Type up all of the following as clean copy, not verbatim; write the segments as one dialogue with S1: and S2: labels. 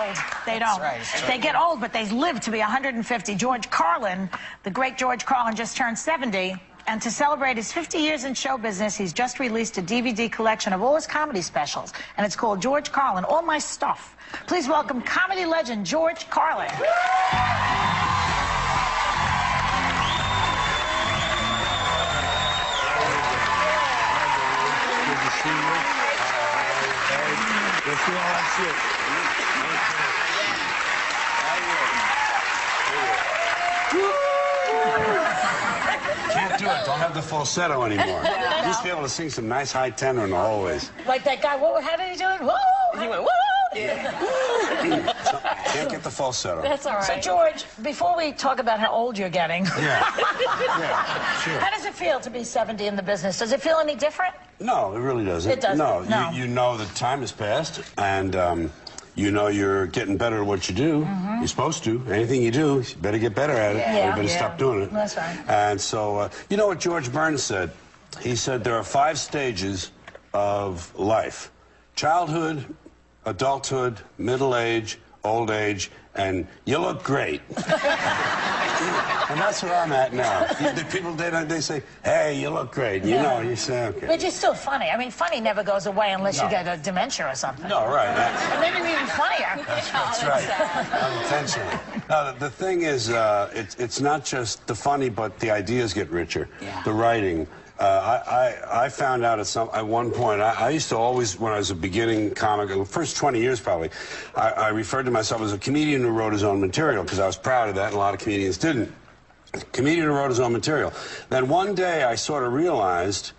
S1: old. They don't.
S2: That's right.
S1: They get old, but they live to be 150. George Carlin, the great George Carlin, just turned 70. And to celebrate his 50 years in show business, he's just released a DVD collection of all his comedy specials. And it's called George Carlin, All My Stuff. Please welcome comedy legend George Carlin.
S3: Can't do it. Don't have the falsetto anymore. You used to be able to sing some nice high tenor in the hallways.
S1: Like that guy, how did he do it? Whoa! He went, whoa! Yeah.
S3: So, can't get the falsetto.
S1: That's all right. So, George, before we talk about how old you're getting,
S3: yeah, sure.
S1: How does it feel to be 70 in the business? Does it feel any different?
S3: No, it really doesn't.
S1: It doesn't.
S3: No. You know that time has passed, and you know you're getting better at what you do. You're supposed to. Anything you do, you better get better at it.
S1: Yeah.
S3: You better stop doing it.
S1: That's right.
S3: And so, you know what George Burns said? He said there are 5 stages of life: childhood, adulthood, middle age, old age, and you look great. And that's where I'm at now. The people, they say, hey, you look great. You know, you say, okay.
S1: But you're still funny. I mean, funny never goes away unless you get a dementia or something.
S3: No, right.
S1: And maybe even funnier.
S3: That's right. Unintentionally. No, the thing is, it's not just the funny, but the ideas get richer. Yeah. The writing. I found out at one point, I used to always, when I was a beginning comic, the first 20 years probably, I referred to myself as a comedian who wrote his own material, because I was proud of that, and a lot of comedians didn't. Comedian who wrote his own material. Then one day I sort of realized,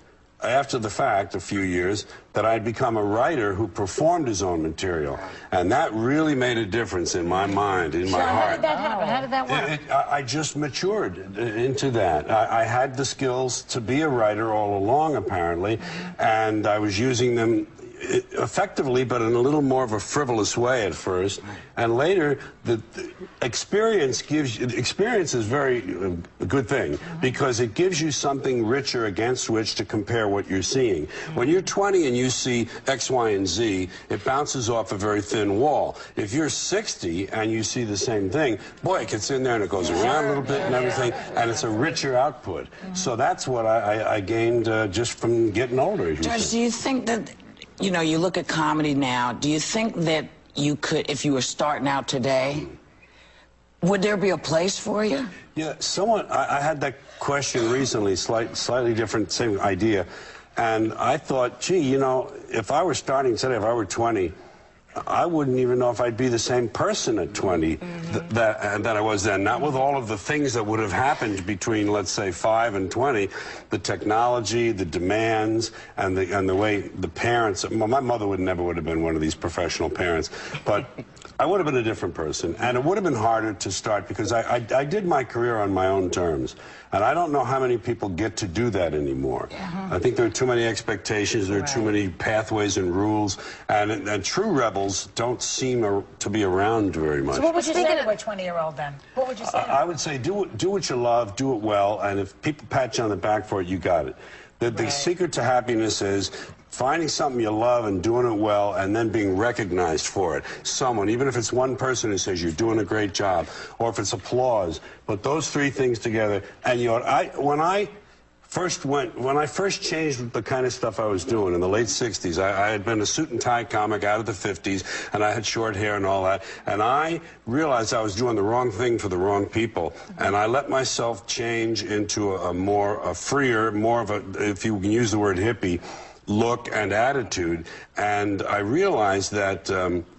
S3: after the fact, a few years, that I'd become a writer who performed his own material. And that really made a difference in my mind, in my heart.
S1: How did that happen? How did that work?
S3: I just matured into that. I had the skills to be a writer all along, apparently, and I was using them effectively, but in a little more of a frivolous way at first. And later, the experience is very a good thing, because it gives you something richer against which to compare what you're seeing. When you're 20 and you see X, Y, and Z, it bounces off a very thin wall. If you're 60 and you see the same thing, boy, it gets in there and it goes around a little bit and everything, and it's a richer output. So that's what I gained just from getting older.
S2: George, do you think that, you know, you look at comedy now, do you think that you could, if you were starting out today, would there be a place for you?
S3: Yeah, I had that question recently, slightly different, same idea. And I thought, gee, you know, if I were starting today, if I were 20, I wouldn't even know if I'd be the same person at 20 that I was then. Not with all of the things that would have happened between, let's say, 5 and 20. The technology, the demands, and the way the parents. Well, my mother would have been one of these professional parents, but I would have been a different person, and it would have been harder to start because I did my career on my own terms, and I don't know how many people get to do that anymore. I think there are too many expectations, there are too many pathways and rules, and true rebels don't seem to be around very much.
S1: So what would you say to a 20-year-old then? What would you say?
S3: I would say do what you love, do it well, and if people pat you on the back for it, you got it. The secret to happiness is finding something you love and doing it well, and then being recognized for it. Someone, even if it's one person who says you're doing a great job, or if it's applause, put those 3 things together. And you know, when I first changed the kind of stuff I was doing in the late 60s, I had been a suit and tie comic out of the 50s, and I had short hair and all that, and I realized I was doing the wrong thing for the wrong people, and I let myself change into a freer, more of a, if you can use the word hippie, look and attitude. And I realized that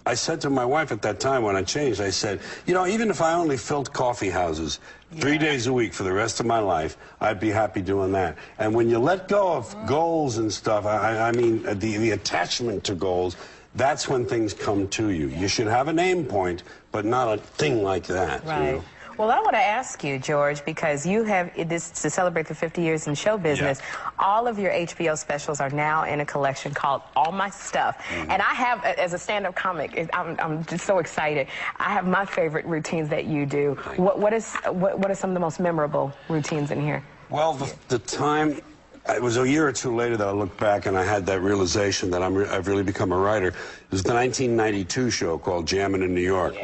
S3: I said to my wife at that time when I changed, I said, you know, even if I only filled coffee houses 3 days a week for the rest of my life, I'd be happy doing that. And when you let go of goals and stuff, I mean the attachment to goals, that's when things come to you. You should have an aim point, but not a thing like that.
S4: Right.
S3: You know?
S4: Well, I want to ask you, George, because you have this to celebrate the 50 years in show business. Yeah. All of your HBO specials are now in a collection called All My Stuff. And I have, as a stand-up comic, I'm just so excited. I have my favorite routines that you do. What are some of the most memorable routines in here?
S3: Well, the time it was a year or two later that I looked back and I had that realization that I've really become a writer. It was the 1992 show called Jammin' in New York,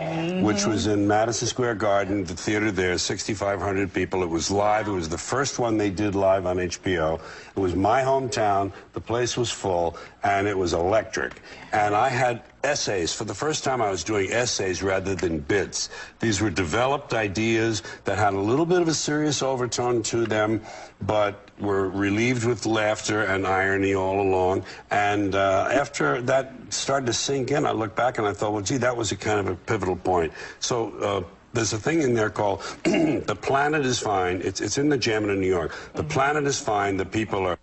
S3: which was in Madison Square Garden, the theater there, 6,500 people. It was live. It was the first one they did live on HBO. It was my hometown. The place was full, and it was electric. And I had essays. For the first time, I was doing essays rather than bits. These were developed ideas that had a little bit of a serious overtone to them, but were relieved with laughter and irony all along. And after that started to sink in, I looked back and I thought, well, gee, that was a kind of a pivotal point. So there's a thing in there called The Planet is Fine. It's in the Jammin' in New York. The planet is fine. The people are...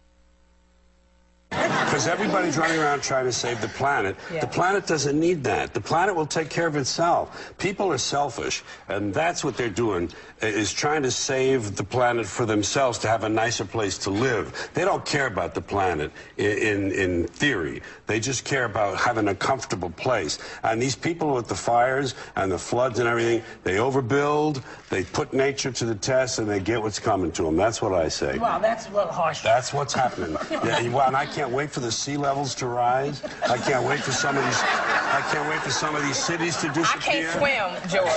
S3: Because everybody's running around trying to save the planet. The planet doesn't need that. The planet will take care of itself. People are selfish, and that's what they're doing, is trying to save the planet for themselves to have a nicer place to live. They don't care about the planet in theory. They just care about having a comfortable place. And these people with the fires and the floods and everything, they overbuild, they put nature to the test, and they get what's coming to them. That's what I say.
S1: Well, that's a little harsh.
S3: That's what's happening. Yeah, well, and I can't wait for the sea levels to rise. I can't wait for some of these. I can't wait for some of these cities to disappear.
S4: I can't swim, George.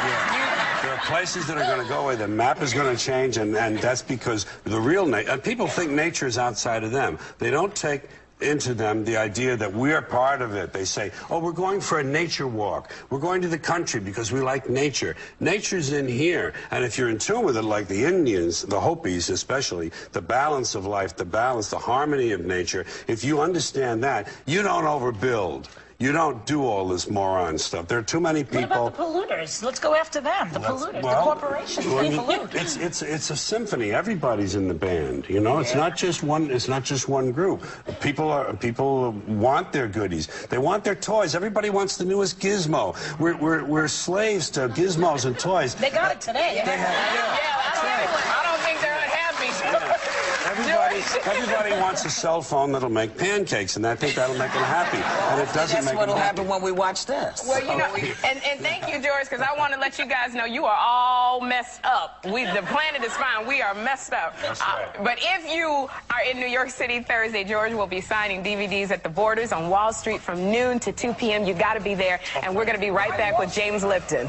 S3: Yeah. There are places that are going to go away. The map is going to change, and that's because the real nature. And people think nature is outside of them. They don't take into them the idea that we're part of it. They say, oh, we're going for a nature walk. We're going to the country because we like nature. Nature's in here. And if you're in tune with it, like the Indians, the Hopis especially, the balance of life, the balance, the harmony of nature, if you understand that, you don't overbuild. You don't do all this moron stuff. There are too many people.
S1: What about the polluters? Let's go after them. The polluters, the corporations, they pollute.
S3: It's a symphony. Everybody's in the band. You know, it's not just one. It's not just one group. People want their goodies. They want their toys. Everybody wants the newest gizmo. We're slaves to gizmos and toys.
S1: They got it today.
S4: I don't think they're unhappy.
S3: Everybody wants a cell phone that'll make pancakes, and I think that'll make them happy. And it doesn't make them happy.
S2: That's what'll happen when we watch this.
S4: Well, you know, and thank you, George, because I want to let you guys know you are all messed up. The planet is fine. We are messed up.
S3: That's right.
S4: But if you are in New York City Thursday, George will be signing DVDs at the Borders on Wall Street from noon to 2 p.m. You got to be there, and we're going to be right back with James Lipton.